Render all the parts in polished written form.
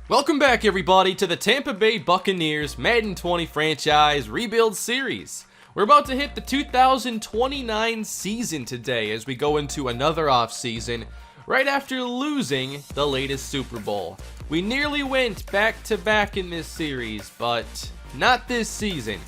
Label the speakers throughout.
Speaker 1: Welcome back, everybody, to the Tampa Bay Buccaneers Madden 20 franchise rebuild series. We're about to hit the 2029 season today as we go into another offseason right after losing the latest Super Bowl. We nearly went back-to-back in this series, but not this season.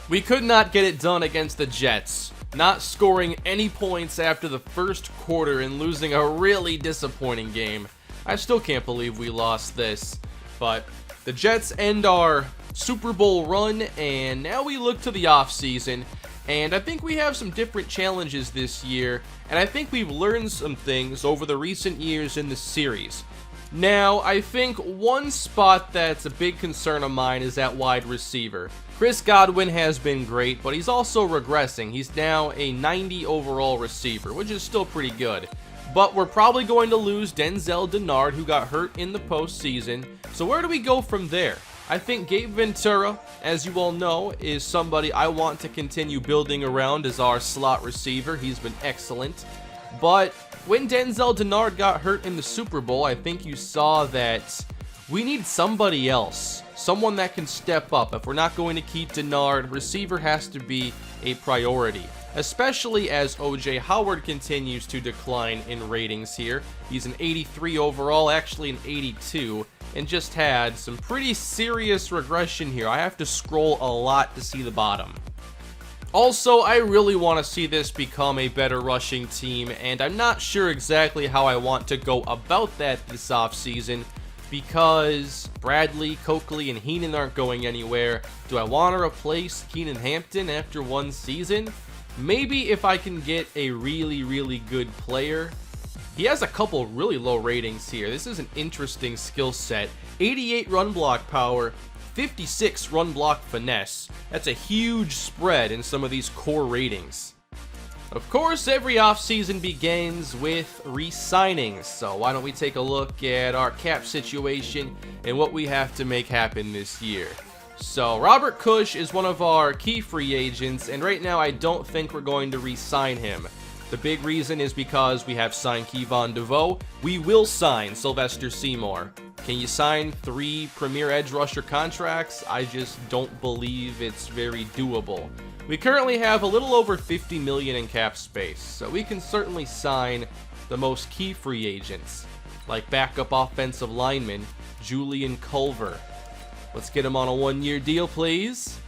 Speaker 1: We could not get it done against the Jets, not scoring any points after the first quarter and losing a really disappointing game. I still can't believe we lost this, but the Jets end our Super Bowl run, and now we look to the offseason, and I think we have some different challenges this year, and I think we've learned some things over the recent years in the series. Now, I think one spot that's a big concern of mine is at wide receiver. Chris Godwin has been great, but he's also regressing. He's now a 90 overall receiver, which is still pretty good. But we're probably going to lose Denzel Denard, who got hurt in the postseason. So where do we go from there? I think Gabe Ventura, as you all know, is somebody I want to continue building around as our slot receiver. He's been excellent. But when Denzel Denard got hurt in the Super Bowl, I think you saw that we need somebody else. Someone that can step up. If we're not going to keep Denard, receiver has to be a priority. Especially as O.J. Howard continues to decline in ratings here. He's an 83 overall, actually an 82, and just had some pretty serious regression here. I have to scroll a lot to see the bottom. Also, I really want to see this become a better rushing team, and I'm not sure exactly how I want to go about that this offseason, because Bradley, Coakley, and Heenan aren't going anywhere. Do I want to replace Keenan Hampton after one season? Maybe if I can get a really good player. He has a couple really low ratings here. This is an interesting skill set. 88 run block power, 56 run block finesse. That's a huge spread in some of these core ratings. Of course, every offseason begins with re-signings, so why don't we take a look at our cap situation and what we have to make happen this year. So, Robert Cush is one of our key free agents, and right now I don't think we're going to re-sign him. The big reason is because we have signed Kevon DeVoe. We will sign Sylvester Seymour. Can you sign 3 premier edge rusher contracts? I just don't believe it's very doable. We currently have a little over $50 million in cap space, so we can certainly sign the most key free agents, like backup offensive lineman Julian Culver. Let's get him on a 1-year deal, please.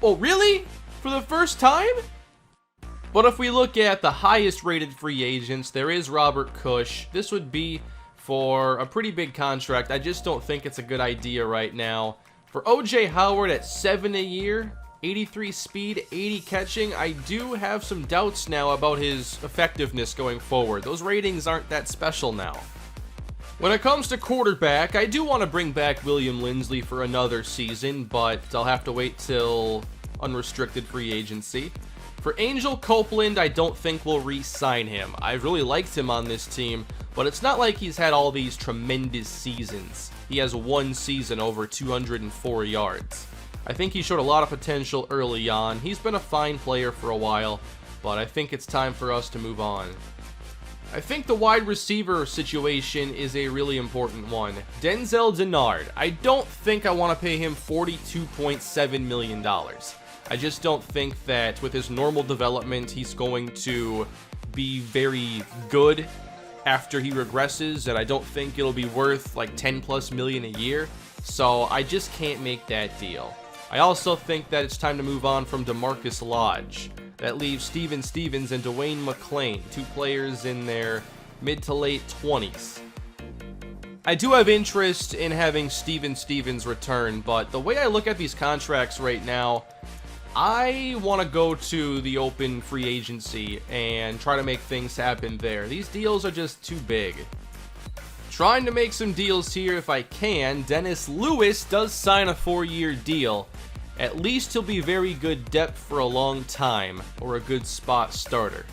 Speaker 1: Oh, really? For the first time? But if we look at the highest rated free agents, there is Robert Cush. This would be for a pretty big contract. I just don't think it's a good idea right now. For O.J. Howard at $7 a year, 83 speed, 80 catching, I do have some doubts now about his effectiveness going forward. Those ratings aren't that special now. When it comes to quarterback, I do want to bring back William Linsley for another season, but I'll have to wait till unrestricted free agency. For Angel Copeland, I don't think we'll re-sign him. I really liked him on this team, but it's not like he's had all these tremendous seasons. He has one season over 204 yards. I think he showed a lot of potential early on. He's been a fine player for a while, but I think it's time for us to move on. I think the wide receiver situation is a really important one. Denzel Denard. I don't think I want to pay him $42.7 million. I just don't think that with his normal development, he's going to be very good after he regresses, and I don't think it'll be worth like 10 plus million a year. So I just can't make that deal. I also think that it's time to move on from DeMarcus Lodge. That leaves Steven Stevens and Dwayne McClain, 2 players in their mid to late 20s. I do have interest in having Steven Stevens return, but the way I look at these contracts right now, I want to go to the open free agency and try to make things happen there. These deals are just too big. Trying to make some deals here if I can. Dennis Lewis does sign a 4-year deal. At least he'll be very good depth for a long time, or a good spot starter.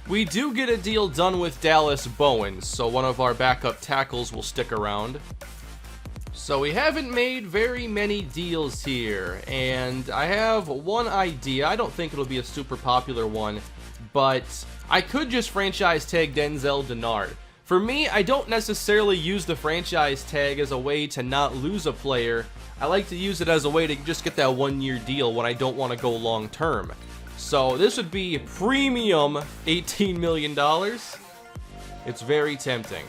Speaker 1: We do get a deal done with Dallas Bowens, so one of our backup tackles will stick around. So we haven't made very many deals here, and I have one idea. I don't think it'll be a super popular one, but I could just franchise tag Denzel Denard. For me, I don't necessarily use the franchise tag as a way to not lose a player. I like to use it as a way to just get that 1-year deal when I don't want to go long term. So this would be premium $18 million. It's very tempting.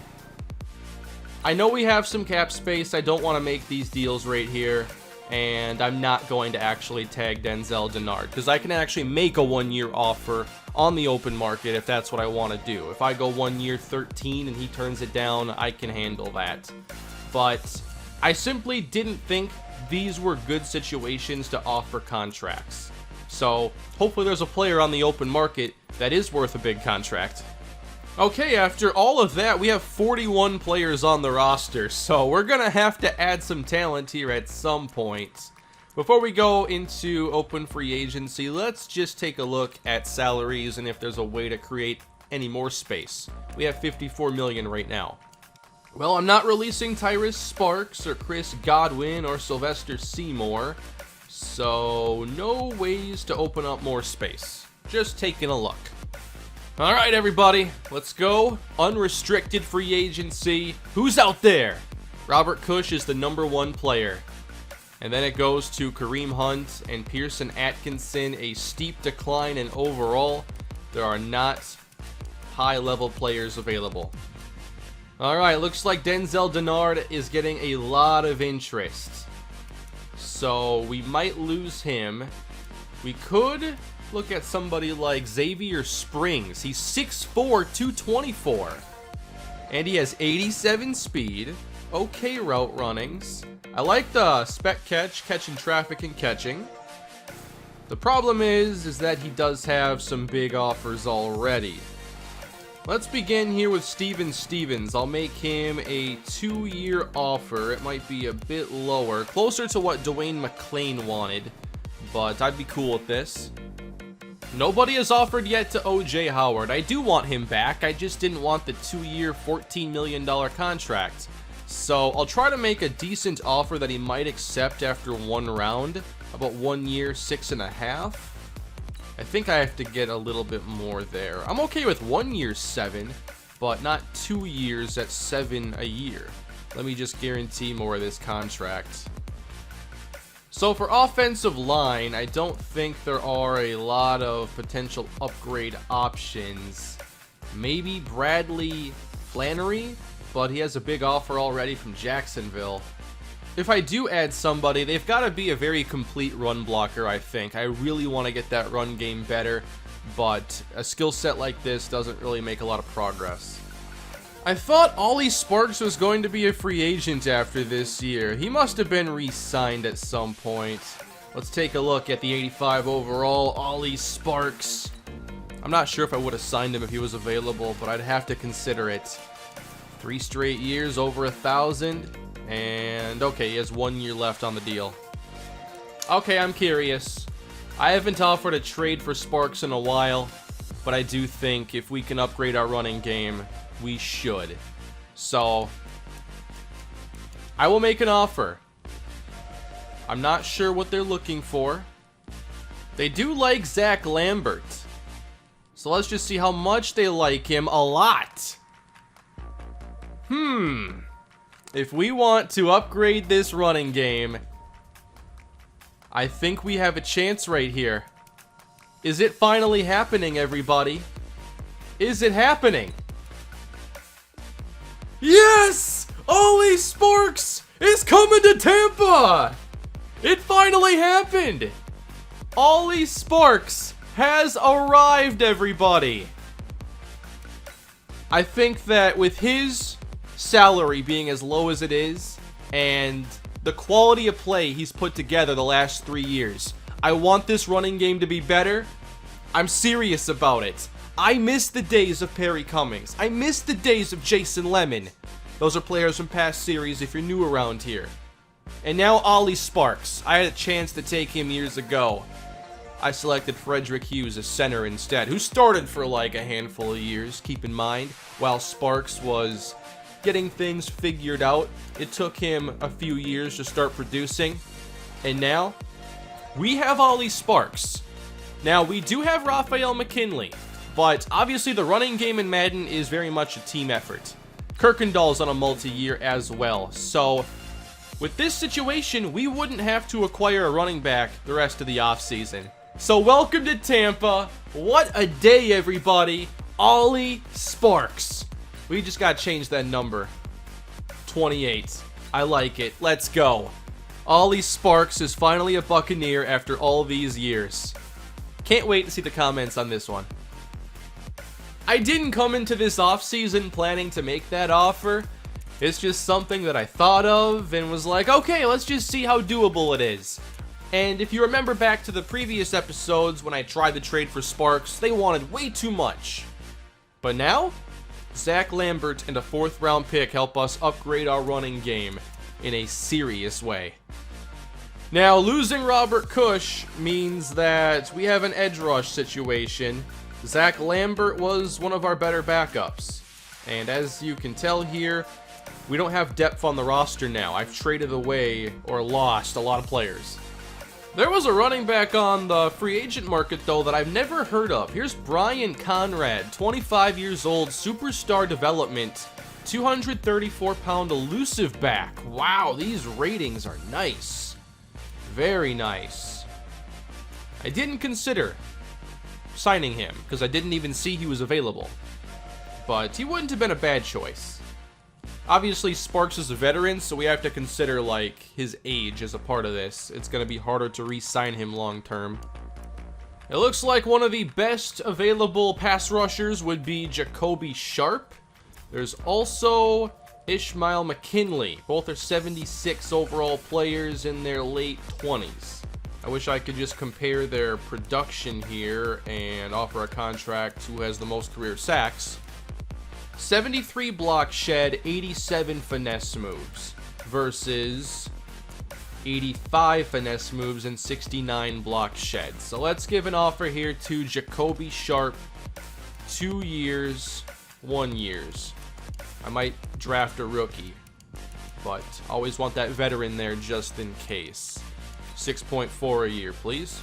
Speaker 1: I know we have some cap space. I don't want to make these deals right here. And I'm not going to actually tag Denzel Denard because I can actually make a 1-year offer on the open market if that's what I want to do. If I go 1 year 13 and he turns it down, I can handle that. But I simply didn't think these were good situations to offer contracts. So hopefully there's a player on the open market that is worth a big contract. Okay, after all of that, we have 41 players on the roster, so we're going to have to add some talent here at some point. Before we go into open free agency, let's just take a look at salaries and if there's a way to create any more space. We have $54 million right now. Well, I'm not releasing Tyrus Sparks or Chris Godwin or Sylvester Seymour, so no ways to open up more space. Just taking a look. All right, everybody, let's go. Unrestricted free agency. Who's out there? Robert Cush is the #1 player. And then it goes to Kareem Hunt and Pearson Atkinson. A steep decline in overall. There are not high-level players available. All right, looks like Denzel Denard is getting a lot of interest. So we might lose him. We could look at somebody like Xavier Springs. He's 6'4", 224. And he has 87 speed. Okay route runnings. I like the spec catching traffic and catching. The problem is that he does have some big offers already. Let's begin here with Steven Stevens. I'll make him a 2-year offer. It might be a bit lower, closer to what Dwayne McClain wanted, but I'd be cool with this. Nobody has offered yet to O.J. Howard. I do want him back. I just didn't want the 2-year, $14 million contract. So I'll try to make a decent offer that he might accept after 1 round. About 1 year, 6.5. I think I have to get a little bit more there. I'm okay with 1 year, 7, but not 2 years at 7 a year. Let me just guarantee more of this contract. So for offensive line, I don't think there are a lot of potential upgrade options. Maybe Bradley Flannery, but he has a big offer already from Jacksonville. If I do add somebody, they've got to be a very complete run blocker, I think. I really want to get that run game better, but a skill set like this doesn't really make a lot of progress. I thought Ollie Sparks was going to be a free agent after this year. He must have been re-signed at some point. Let's take a look at the 85 overall, Ollie Sparks. I'm not sure if I would have signed him if he was available, but I'd have to consider it. 3 straight years, over 1,000. And okay, he has 1 year left on the deal. Okay, I'm curious. I haven't offered a trade for Sparks in a while, but I do think if we can upgrade our running game, we should. So I will make an offer. I'm not sure what they're looking for. They do like Zach Lambert. So let's just see how much they like him. A lot. If we want to upgrade this running game, I think we have a chance right here. Is it finally happening, everybody? Is it happening? Yes! Ollie Sparks is coming to Tampa! It finally happened! Ollie Sparks has arrived, everybody! I think that with his salary being as low as it is, and the quality of play he's put together the last 3 years, I want this running game to be better. I'm serious about it. I miss the days of Perry Cummings. I miss the days of Jason Lemon. Those are players from past series if you're new around here. And now Ollie Sparks. I had a chance to take him years ago. I selected Frederick Hughes as center instead, who started for like a handful of years, keep in mind, while Sparks was getting things figured out. It took him a few years to start producing. And now, we have Ollie Sparks. Now, we do have Raphael McKinley, but obviously the running game in Madden is very much a team effort. Kirkendall's on a multi-year as well. So with this situation, we wouldn't have to acquire a running back the rest of the offseason. So welcome to Tampa. What a day, everybody. Ollie Sparks. We just got to change that number. 28. I like it. Let's go. Ollie Sparks is finally a Buccaneer after all these years. Can't wait to see the comments on this one. I didn't come into this offseason planning to make that offer. It's just something that I thought of and was like, okay, let's just see how doable it is. And if you remember back to the previous episodes when I tried the trade for Sparks, they wanted way too much. But now, Zach Lambert and a 4th round pick help us upgrade our running game in a serious way. Now, losing Robert Cush means that we have an edge rush situation. Zach Lambert was one of our better backups. And as you can tell here, we don't have depth on the roster now. I've traded away or lost a lot of players. There was a running back on the free agent market, though, that I've never heard of. Here's Brian Conrad, 25 years old, superstar development, 234-pound elusive back. Wow, these ratings are nice. Very nice. I didn't consider signing him because I didn't even see he was available. But he wouldn't have been a bad choice. Obviously, Sparks is a veteran, so we have to consider, like, his age as a part of this. It's going to be harder to re-sign him long-term. It looks like one of the best available pass rushers would be Jacoby Sharp. There's also Ishmael McKinley. Both are 76 overall players in their late 20s. I wish I could just compare their production here and offer a contract who has the most career sacks. 73 block shed, 87 finesse moves versus 85 finesse moves and 69 block shed. So let's give an offer here to Jacoby Sharp. 2 years, 1 year. I might draft a rookie, but always want that veteran there just in case. 6.4 a year, please.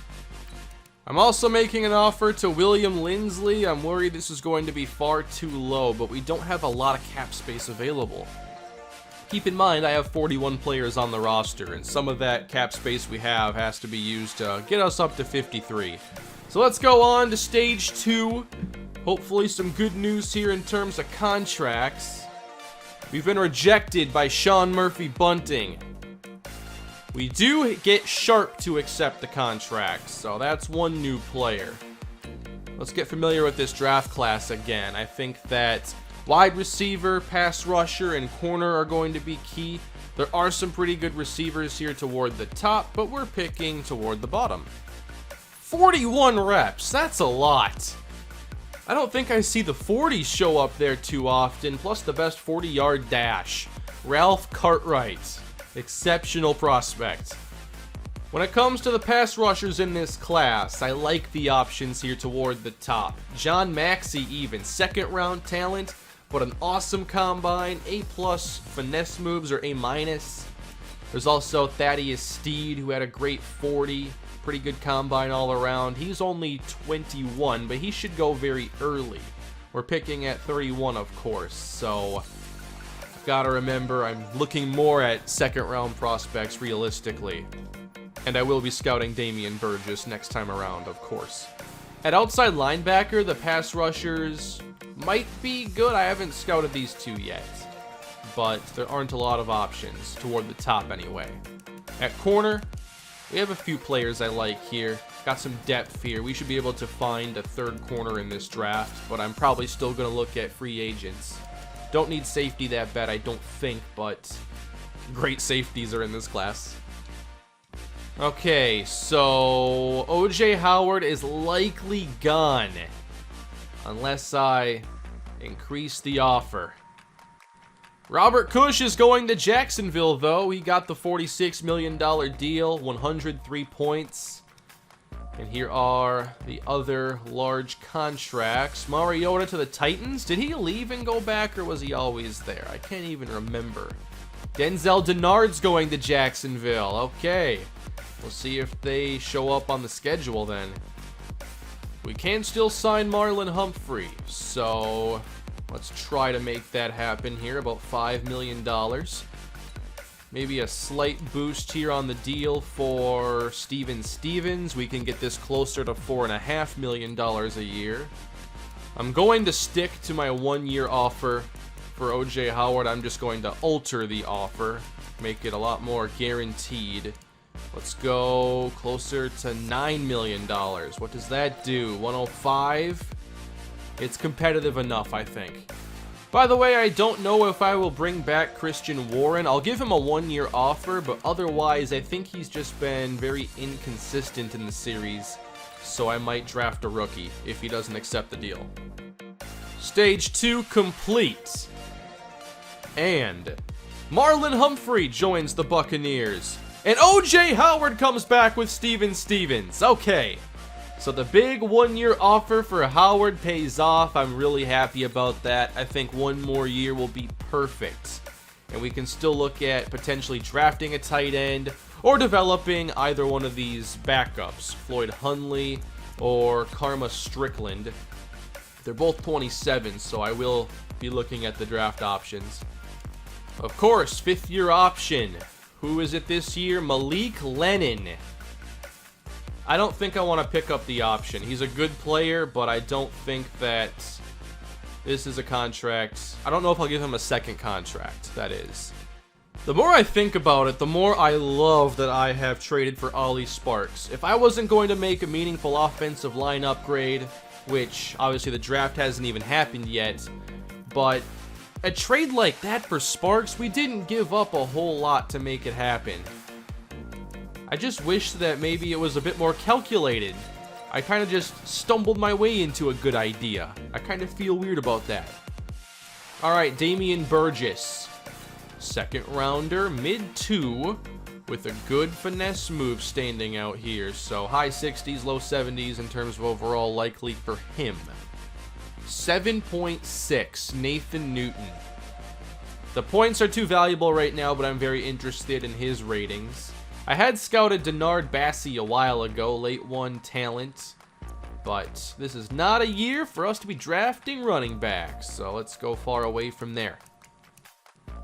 Speaker 1: I'm also making an offer to William Lindsley. I'm worried this is going to be far too low, but we don't have a lot of cap space available. Keep in mind, I have 41 players on the roster, and some of that cap space we have has to be used to get us up to 53. So let's go on to stage 2. Hopefully some good news here in terms of contracts. We've been rejected by Sean Murphy Bunting. We do get Sharp to accept the contract, so that's one new player. Let's get familiar with this draft class again. I think that wide receiver, pass rusher, and corner are going to be key. There are some pretty good receivers here toward the top, but we're picking toward the bottom. 41 reps, that's a lot. I don't think I see the 40s show up there too often, plus the best 40-yard dash. Ralph Cartwright. Exceptional prospect. When it comes to the pass rushers in this class, I like the options here toward the top. John Maxey even, 2nd round talent, but an awesome combine, A+ finesse moves or A-. There's also Thaddeus Steed, who had a great 40, pretty good combine all around. He's only 21, but he should go very early. We're picking at 31, of course, so gotta remember, I'm looking more at 2nd round prospects realistically. And I will be scouting Damian Burgess next time around, of course. At outside linebacker, the pass rushers might be good. I haven't scouted these two yet, but there aren't a lot of options toward the top anyway. At corner, we have a few players I like here. Got some depth here. We should be able to find a 3rd corner in this draft, but I'm probably still going to look at free agents. Don't need safety that bad, I don't think, but great safeties are in this class. Okay, so O.J. Howard is likely gone unless I increase the offer. Robert Cush is going to Jacksonville, though. He got the $46 million deal, 103 points. And here are the other large contracts. Mariota to the Titans. Did he leave and go back, or was he always there? I can't even remember. Denzel Denard's going to Jacksonville. Okay. We'll see if they show up on the schedule then. We can still sign Marlon Humphrey, so Let's try to make that happen here, about $5 million. Maybe a slight boost here on the deal for Steven Stevens. We can get this closer to $4.5 million a year. I'm going to stick to my 1-year offer for O.J. Howard. I'm just going to alter the offer, make it a lot more guaranteed. Let's go closer to $9 million. What does that do? 105? It's competitive enough, I think. By the way, I don't know if I will bring back Christian Warren. I'll give him a 1-year offer, but otherwise, I think he's just been very inconsistent in the series, so I might draft a rookie if he doesn't accept the deal. Stage 2 complete. And Marlon Humphrey joins the Buccaneers. And O.J. Howard comes back with Steven Stevens. Okay. So the big 1-year offer for Howard pays off. I'm really happy about that. I think 1 more year will be perfect. And we can still look at potentially drafting a tight end or developing either one of these backups, Floyd Hundley or Karma Strickland. They're both 27, so I will be looking at the draft options. Of course, 5th-year option. Who is it this year? Malik Lennon. I don't think I want to pick up the option. He's a good player, but I don't think that this is a contract. I don't know if I'll give him a second contract, that is. The more I think about it, the more I love that I have traded for Ollie Sparks. If I wasn't going to make a meaningful offensive line upgrade, which obviously the draft hasn't even happened yet, but a trade like that for Sparks, we didn't give up a whole lot to make it happen. I just wish that maybe it was a bit more calculated. I kind of just stumbled my way into a good idea. I kind of feel weird about that. Alright, Damian Burgess. 2nd rounder, mid-2, with a good finesse move standing out here. So high 60s, low 70s in terms of overall likely for him. 7.6, Nathan Newton. The points are too valuable right now, but I'm very interested in his ratings. I had scouted Denard Bassey a while ago, late 1 talent, but this is not a year for us to be drafting running backs, so let's go far away from there.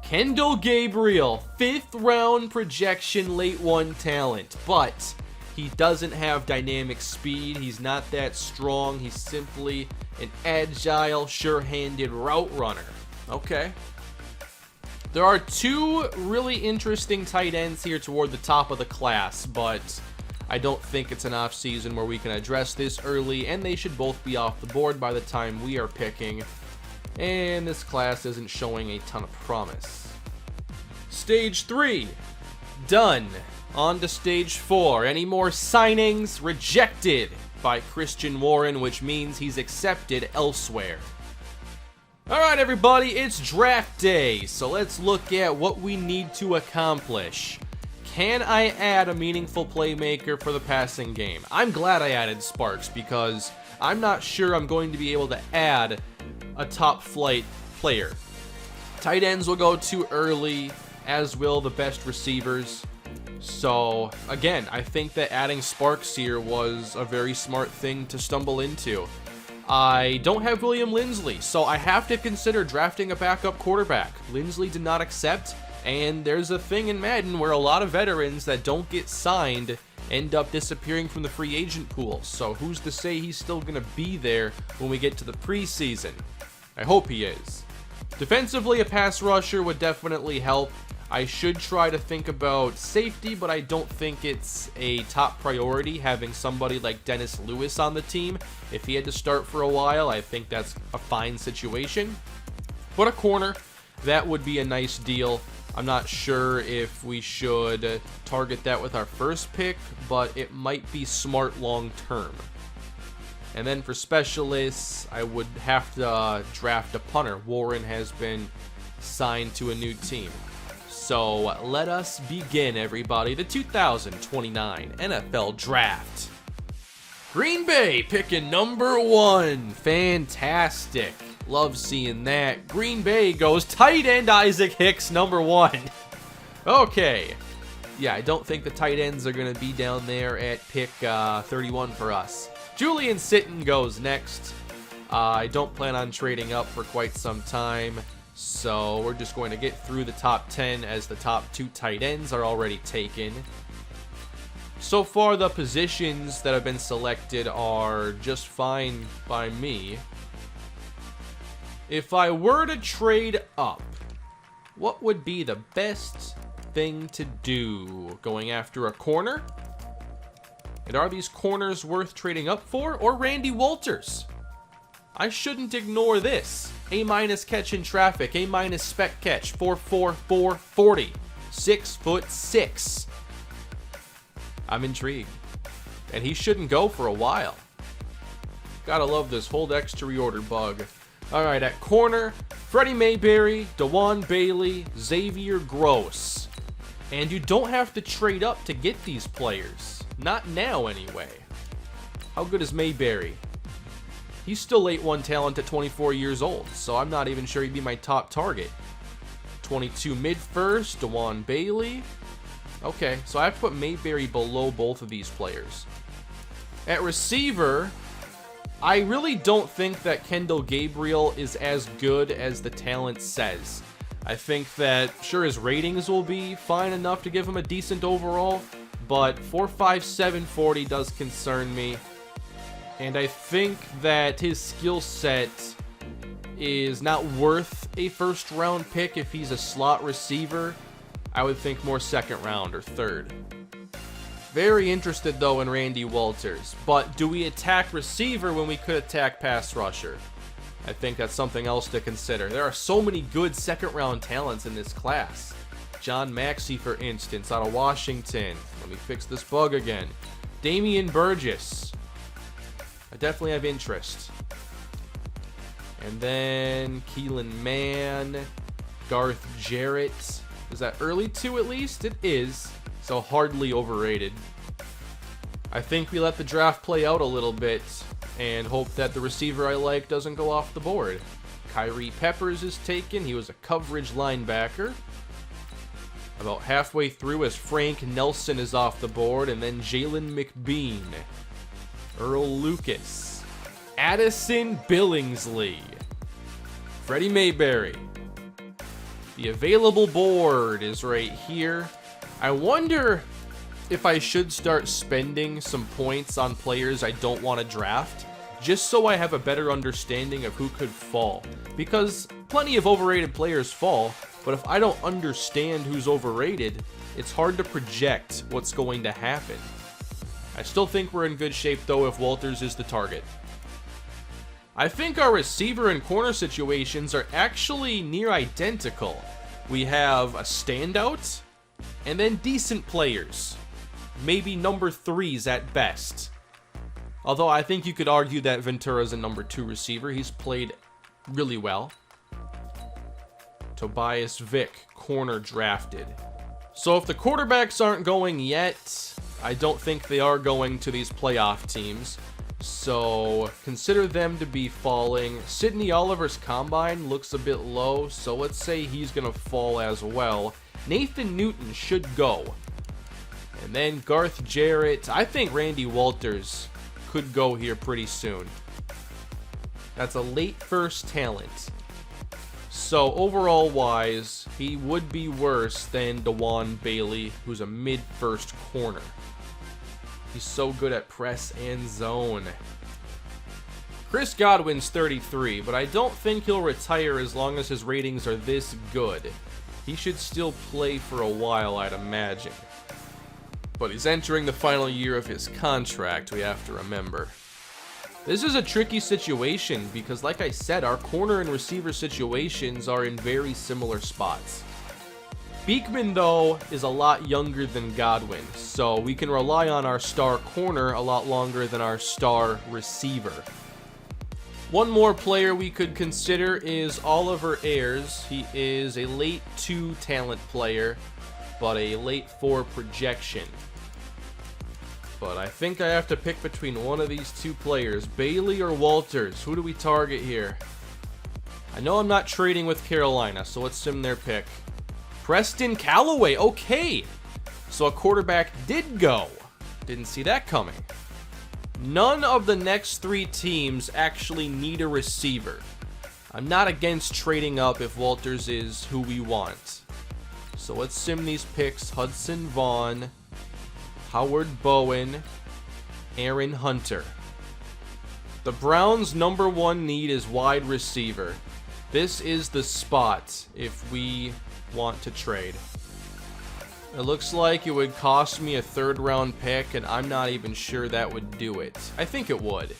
Speaker 1: Kendell Gabriel, 5th round projection, late 1 talent, but he doesn't have dynamic speed. He's not that strong. He's simply an agile, sure-handed route runner. Okay. There are 2 really interesting tight ends here toward the top of the class, but I don't think it's an off-season where we can address this early, and they should both be off the board by the time we are picking, and this class isn't showing a ton of promise. Stage 3, done. On to Stage 4. Any more signings? Rejected by Christian Warren, which means he's accepted elsewhere. Alright everybody, it's draft day, so let's look at what we need to accomplish. Can I add a meaningful playmaker for the passing game? I'm glad I added Sparks because I'm not sure I'm going to be able to add a top flight player. Tight ends will go too early, as will the best receivers. So again, I think that adding Sparks here was a very smart thing to stumble into. I don't have William Linsley, so I have to consider drafting a backup quarterback. Linsley did not accept, and there's a thing in Madden where a lot of veterans that don't get signed end up disappearing from the free agent pool. So who's to say he's still going to be there when we get to the preseason? I hope he is. Defensively, a pass rusher would definitely help. I should try to think about safety, but I don't think it's a top priority having somebody like Dennis Lewis on the team. If he had to start for a while, I think that's a fine situation. But a corner, that would be a nice deal. I'm not sure if we should target that with our first pick, but it might be smart long term. And then for specialists, I would have to draft a punter. Warren has been signed to a new team. So let us begin, everybody. The 2029 NFL Draft. Green Bay picking number 1. Fantastic. Love seeing that. Green Bay goes tight end Isaac Hicks, number 1. Okay. Yeah, I don't think the tight ends are going to be down there at pick 31 for us. Julian Sitton goes next. I don't plan on trading up for quite some time, so we're just going to get through the top 10 as the top 2 tight ends are already taken. So far, the positions that have been selected are just fine by me. If I were to trade up, what would be the best thing to do? Going after a corner? And are these corners worth trading up for? Or Randy Walters? I shouldn't ignore this. A- catch in traffic, A- spec catch, 4.44 40, 6'6". I'm intrigued. And he shouldn't go for a while. Gotta love this hold X to reorder bug. Alright, at corner, Freddie Mayberry, DeJuan Bailey, Xavier Gross. And you don't have to trade up to get these players. Not now, anyway. How good is Mayberry? He's still late 1 talent at 24 years old, so I'm not even sure he'd be my top target. 22 mid-first, DeJuan Bailey. Okay, so I have to put Mayberry below both of these players. At receiver, I really don't think that Kendell Gabriel is as good as the talent says. I think that, sure, his ratings will be fine enough to give him a decent overall, but 4.57 40 does concern me. And I think that his skill set is not worth a first-round pick if he's a slot receiver. I would think more second round or third. Very interested, though, in Randy Walters. But do we attack receiver when we could attack pass rusher? I think that's something else to consider. There are so many good second-round talents in this class. John Maxey, for instance, out of Washington. Let me fix this bug again. Damian Burgess. I definitely have interest. And then Keelan Mann, Garth Jarrett. Is that early 2 at least? It is. So hardly overrated. I think we let the draft play out a little bit and hope that the receiver I like doesn't go off the board. Kyrie Peppers is taken. He was a coverage linebacker. About halfway through as Frank Nelson is off the board, and then Jalen McBean. Earl Lucas, Addison Billingsley, Freddie Mayberry. The available board is right here. I wonder if I should start spending some points on players I don't want to draft, just so I have a better understanding of who could fall. Because plenty of overrated players fall, but if I don't understand who's overrated, it's hard to project what's going to happen. I still think we're in good shape, though, if Walters is the target. I think our receiver and corner situations are actually near identical. We have a standout, and then decent players. Maybe number 3s at best. Although I think you could argue that Ventura's a number 2 receiver. He's played really well. Tobias Vick, corner drafted. So if the quarterbacks aren't going yet, I don't think they are going to these playoff teams, so consider them to be falling. Sidney Oliver's combine looks a bit low, so let's say he's going to fall as well. Nathan Newton should go. And then Garth Jarrett. I think Randy Walters could go here pretty soon. That's a late first talent. So overall wise, he would be worse than DeJuan Bailey, who's a mid-first corner. He's so good at press and zone. Chris Godwin's 33, but I don't think he'll retire as long as his ratings are this good. He should still play for a while, I'd imagine. But he's entering the final year of his contract, we have to remember. This is a tricky situation because, like I said, our corner and receiver situations are in very similar spots. Beekman, though, is a lot younger than Godwin, so we can rely on our star corner a lot longer than our star receiver. One more player we could consider is Oliver Ayers. He is a late 2 talent player, but a late 4 projection. But I think I have to pick between one of these 2 players, Bailey or Walters. Who do we target here? I know I'm not trading with Carolina, so let's sim their pick. Preston Callaway, okay. So a quarterback did go. Didn't see that coming. None of the next 3 teams actually need a receiver. I'm not against trading up if Walters is who we want. So let's sim these picks. Hudson Vaughn, Howard Bowen, Aaron Hunter. The Browns' #1 need is wide receiver. This is the spot if we want to trade. It looks like it would cost me a 3rd round pick, and I'm not even sure that would do it. I think it would.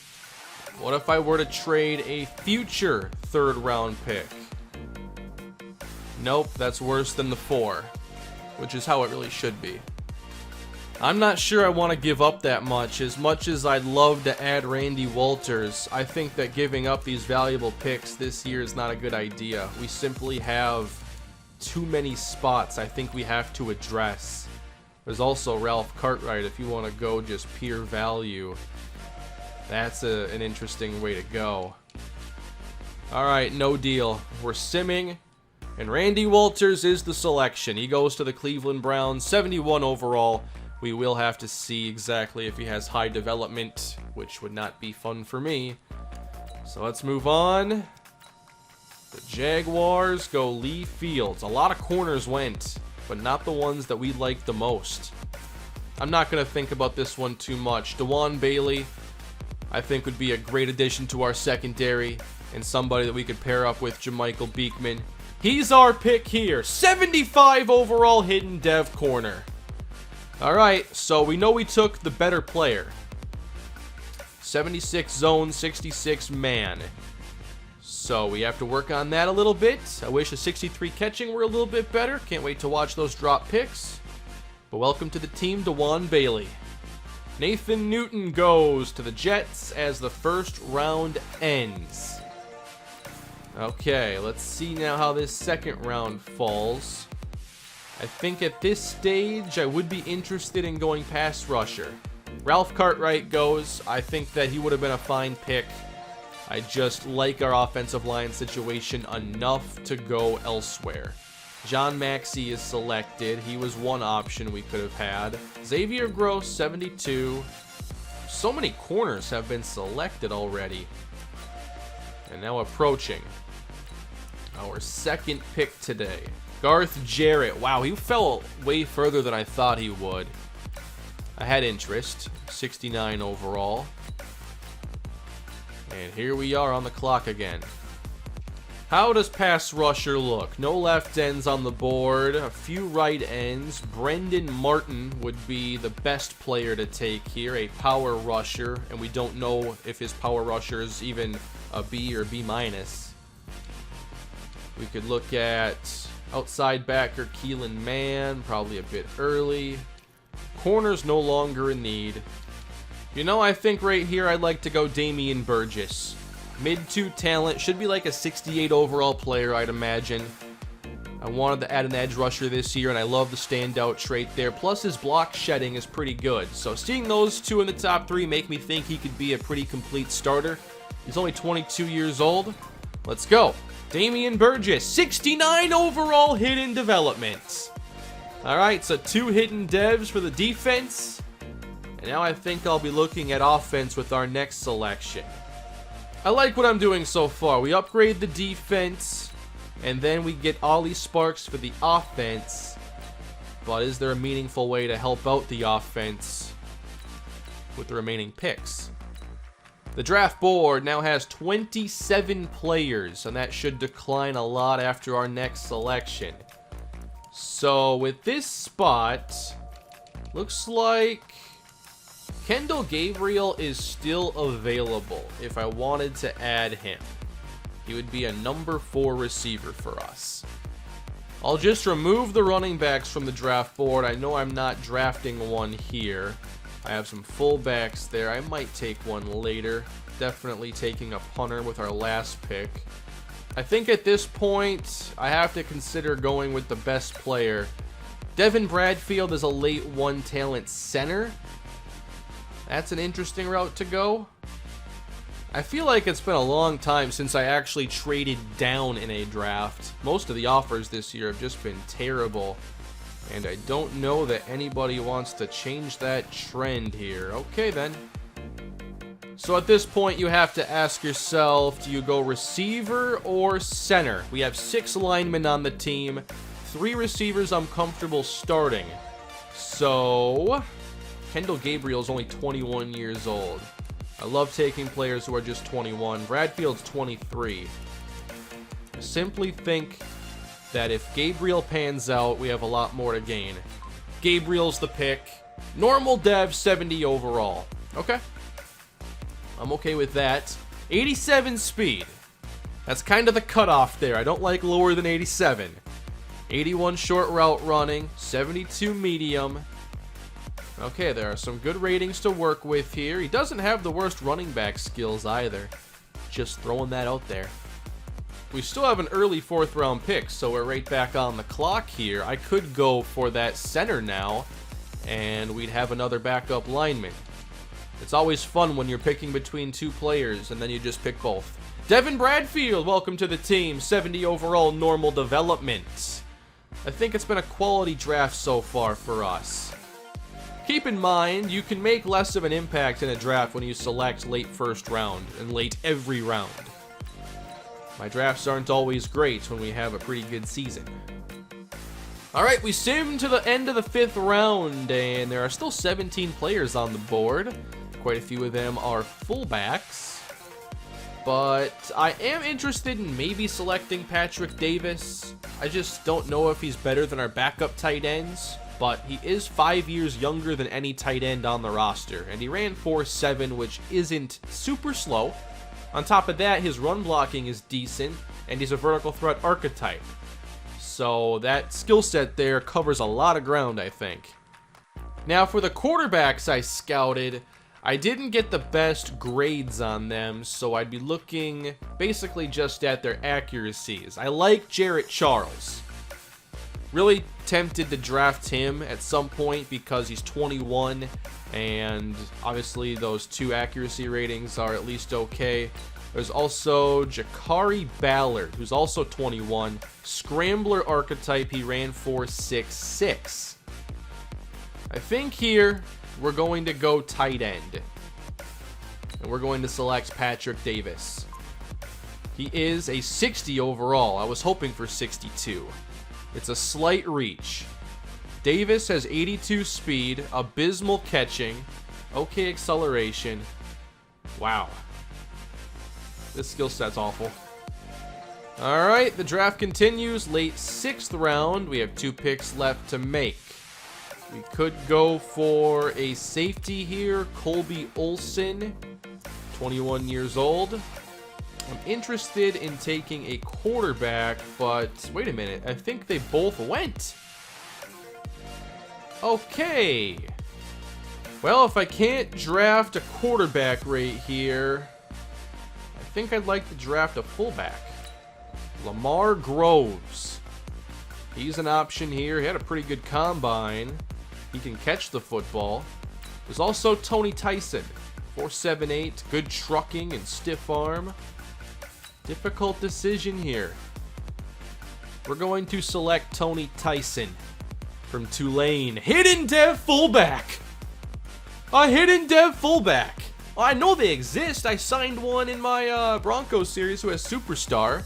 Speaker 1: What if I were to trade a future 3rd round pick? Nope, that's worse than the 4, which is how it really should be. I'm not sure I want to give up that much. As much as I'd love to add Randy Walters, I think that giving up these valuable picks this year is not a good idea. We simply have too many spots I think we have to address. There's also Ralph Cartwright if you want to go just pure value. That's an interesting way to go. Alright, no deal. We're simming, and Randy Walters is the selection. He goes to the Cleveland Browns, 71 overall. We will have to see exactly if he has high development, which would not be fun for me. So let's move on. The Jaguars go Lee Fields. A lot of corners went, but not the ones that we like the most. I'm not going to think about this one too much. DeJuan Bailey, I think, would be a great addition to our secondary, and somebody that we could pair up with Jermichael Beekman. He's our pick here. 75 overall hidden dev corner. Alright, so we know we took the better player. 76 zone, 66 man. So we have to work on that a little bit. I wish a 63 catching were a little bit better. Can't wait to watch those drop picks. But welcome to the team, DeJuan Bailey. Nathan Newton goes to the Jets as the 1st round ends. Okay, let's see now how this 2nd round falls. I think at this stage, I would be interested in going pass rusher. Ralph Cartwright goes. I think that he would have been a fine pick. I just like our offensive line situation enough to go elsewhere. John Maxey is selected. He was one option we could have had. Xavier Gross, 72. So many corners have been selected already. And now approaching our 2nd pick today. Garth Jarrett. Wow, he fell way further than I thought he would. I had interest. 69 overall. And here we are on the clock again. How does pass rusher look? No left ends on the board. A few right ends. Brendan Martin would be the best player to take here. A power rusher. And we don't know if his power rusher is even a B or B minus. We could look at outside backer Keelan Mann, probably a bit early. Corners no longer in need. You know, I think right here I'd like to go Damian Burgess. Mid-2 talent, should be like a 68 overall player, I'd imagine. I wanted to add an edge rusher this year, and I love the standout trait there. Plus, his block shedding is pretty good. So seeing those 2 in the top 3 make me think he could be a pretty complete starter. He's only 22 years old. Let's go. Damian Burgess, 69 overall hidden development. Alright, so 2 hidden devs for the defense. And now I think I'll be looking at offense with our next selection. I like what I'm doing so far. We upgrade the defense, and then we get Ollie Sparks for the offense. But is there a meaningful way to help out the offense with the remaining picks? The draft board now has 27 players, and that should decline a lot after our next selection. So with this spot, looks like Kendell Gabriel is still available if I wanted to add him. He would be a number 4 receiver for us. I'll just remove the running backs from the draft board. I know I'm not drafting one here. I have some fullbacks there. I might take one later. Definitely taking a punter with our last pick. I think at this point, I have to consider going with the best player. Devin Bradfield is a late 1 talent center. That's an interesting route to go. I feel like it's been a long time since I actually traded down in a draft. Most of the offers this year have just been terrible. And I don't know that anybody wants to change that trend here. Okay then. So at this point, you have to ask yourself, do you go receiver or center? We have 6 linemen on the team, 3 receivers I'm comfortable starting. So, Kendell Gabriel is only 21 years old. I love taking players who are just 21. Bradfield's 23. I simply think that if Gabriel pans out, we have a lot more to gain. Gabriel's the pick. Normal dev, 70 overall. Okay. I'm okay with that. 87 speed. That's kind of the cutoff there. I don't like lower than 87. 81 short route running. 72 medium. Okay, there are some good ratings to work with here. He doesn't have the worst running back skills either. Just throwing that out there. We still have an early 4th round pick, so we're right back on the clock here. I could go for that center now, and we'd have another backup lineman. It's always fun when you're picking between 2 players, and then you just pick both. Devin Bradfield, welcome to the team. 70 overall normal development. I think it's been a quality draft so far for us. Keep in mind, you can make less of an impact in a draft when you select late 1st round and late every round. My drafts aren't always great when we have a pretty good season. Alright, we sim to the end of the 5th round, and there are still 17 players on the board. Quite a few of them are fullbacks. But I am interested in maybe selecting Patrick Davis. I just don't know if he's better than our backup tight ends, but he is 5 years younger than any tight end on the roster, and he ran 4.7, which isn't super slow. On top of that, his run blocking is decent, and he's a vertical threat archetype. So that skill set there covers a lot of ground, I think. Now for the quarterbacks I scouted, I didn't get the best grades on them, so I'd be looking basically just at their accuracies. I like Jarrett Charles. Really tempted to draft him at some point because he's 21, and obviously those 2 accuracy ratings are at least okay. There's also Jakari Ballard, who's also 21. Scrambler archetype, he ran 4.66. I think here we're going to go tight end. And we're going to select Patrick Davis. He is a 60 overall. I was hoping for 62. It's a slight reach. Davis has 82 speed, abysmal catching, okay acceleration. Wow. This skill set's awful. Alright, the draft continues. Late 6th round. We have 2 picks left to make. We could go for a safety here. Colby Olson, 21 years old. I'm interested in taking a quarterback, but wait a minute. I think they both went. Okay. Well, if I can't draft a quarterback right here, I think I'd like to draft a fullback. Lamar Groves. He's an option here. He had a pretty good combine. He can catch the football. There's also Tony Tyson. 4.78. Good trucking and stiff arm. Difficult decision here. We're going to select Tony Tyson from Tulane. Hidden dev fullback. A hidden dev fullback. Well, I know they exist. I signed one in my Broncos series who has Superstar.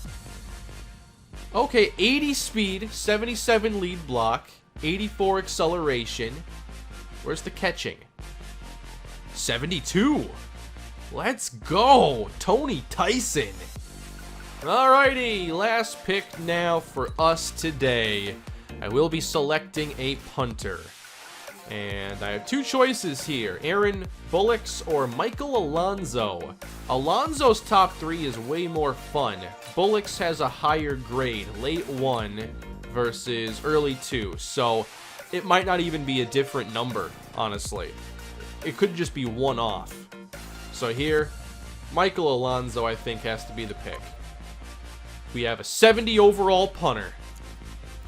Speaker 1: Okay, 80 speed, 77 lead block, 84 acceleration. Where's the catching? 72. Let's go. Tony Tyson. Alrighty, last pick now for us today. I will be selecting a punter. And I have 2 choices here, Aaron Bullocks or Michael Alonso. Alonso's top 3 is way more fun. Bullocks has a higher grade, late 1 versus early 2. So it might not even be a different number, honestly. It could just be one off. So here, Michael Alonso I think has to be the pick. We have a 70 overall punter.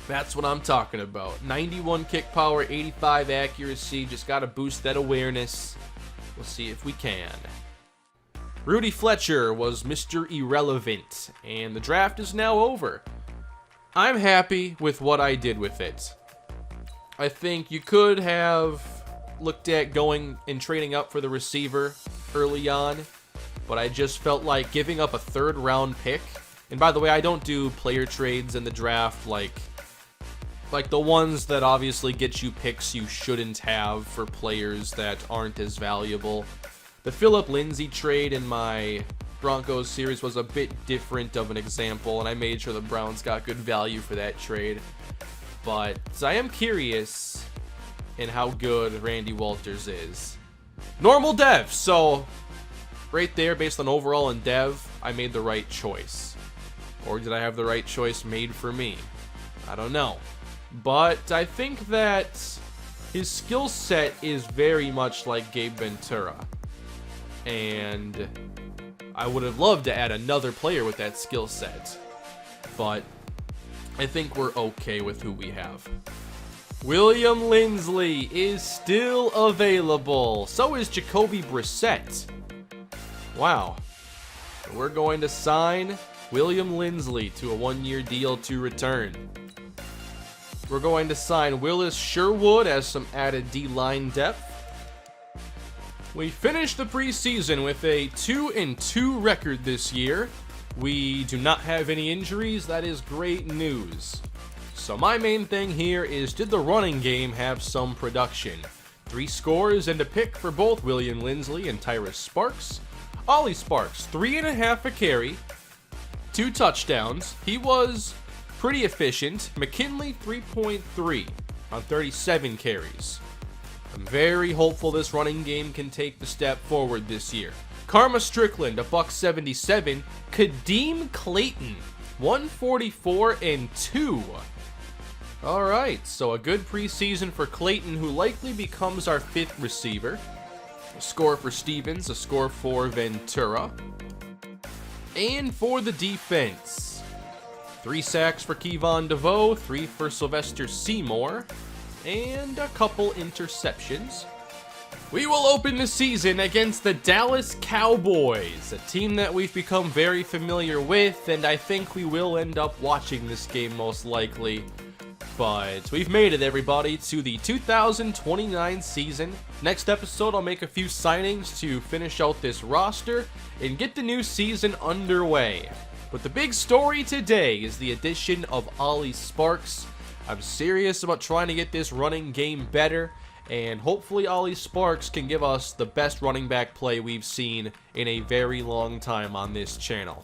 Speaker 1: That's what I'm talking about. 91 kick power, 85 accuracy. Just got to boost that awareness. We'll see if we can. Rudy Fletcher was Mr. Irrelevant, and the draft is now over. I'm happy with what I did with it. I think you could have looked at going and trading up for the receiver early on. but I just felt like giving up a 3rd round pick. And by the way, I don't do player trades in the draft like the ones that obviously get you picks you shouldn't have for players that aren't as valuable. The Phillip Lindsay trade in my Broncos series was a bit different of an example, and I made sure the Browns got good value for that trade. But I am curious in how good Randy Walters is. Normal dev, so right there, based on overall and dev, I made the right choice. Or did I have the right choice made for me? I don't know. But I think that his skill set is very much like Gabe Ventura. And I would have loved to add another player with that skill set. But I think we're okay with who we have. William Lindsley is still available. So is Jacoby Brissett. Wow. We're going to sign William Lindsley to a 1-year deal to return. We're going to sign Willis Sherwood as some added D-line depth. We finished the preseason with a 2-2 record this year. We do not have any injuries. That is great news. So my main thing here is, did the running game have some production? 3 scores and a pick for both William Lindsley and Tyrus Sparks. Ollie Sparks, 3.5 a carry, 2 touchdowns. He was pretty efficient. McKinley, 3.3 on 37 carries. I'm very hopeful this running game can take the step forward this year. Karma Strickland, a $177. Kadeem Clayton, 144 and 2. All right, so a good preseason for Clayton, who likely becomes our 5th receiver. A score for Stevens, a score for Ventura. And for the defense, 3 sacks for Kevon DeVoe, 3 for Sylvester Seymour, and a couple interceptions. We will open the season against the Dallas Cowboys, a team that we've become very familiar with, and I think we will end up watching this game most likely. But we've made it, everybody, to the 2029 season. Next episode, I'll make a few signings to finish out this roster and get the new season underway. But the big story today is the addition of Ollie Sparks. I'm serious about trying to get this running game better, and hopefully Ollie Sparks can give us the best running back play we've seen in a very long time on this channel.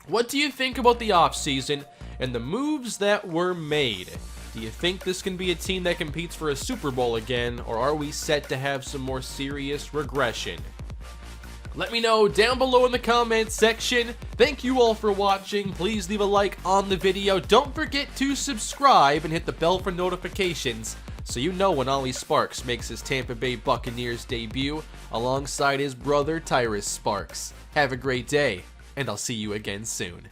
Speaker 1: What do you think about the offseason and the moves that were made? Do you think this can be a team that competes for a Super Bowl again, or are we set to have some more serious regression? Let me know down below in the comments section. Thank you all for watching. Please leave a like on the video. Don't forget to subscribe and hit the bell for notifications so you know when Ollie Sparks makes his Tampa Bay Buccaneers debut alongside his brother Tyrus Sparks. Have a great day, and I'll see you again soon.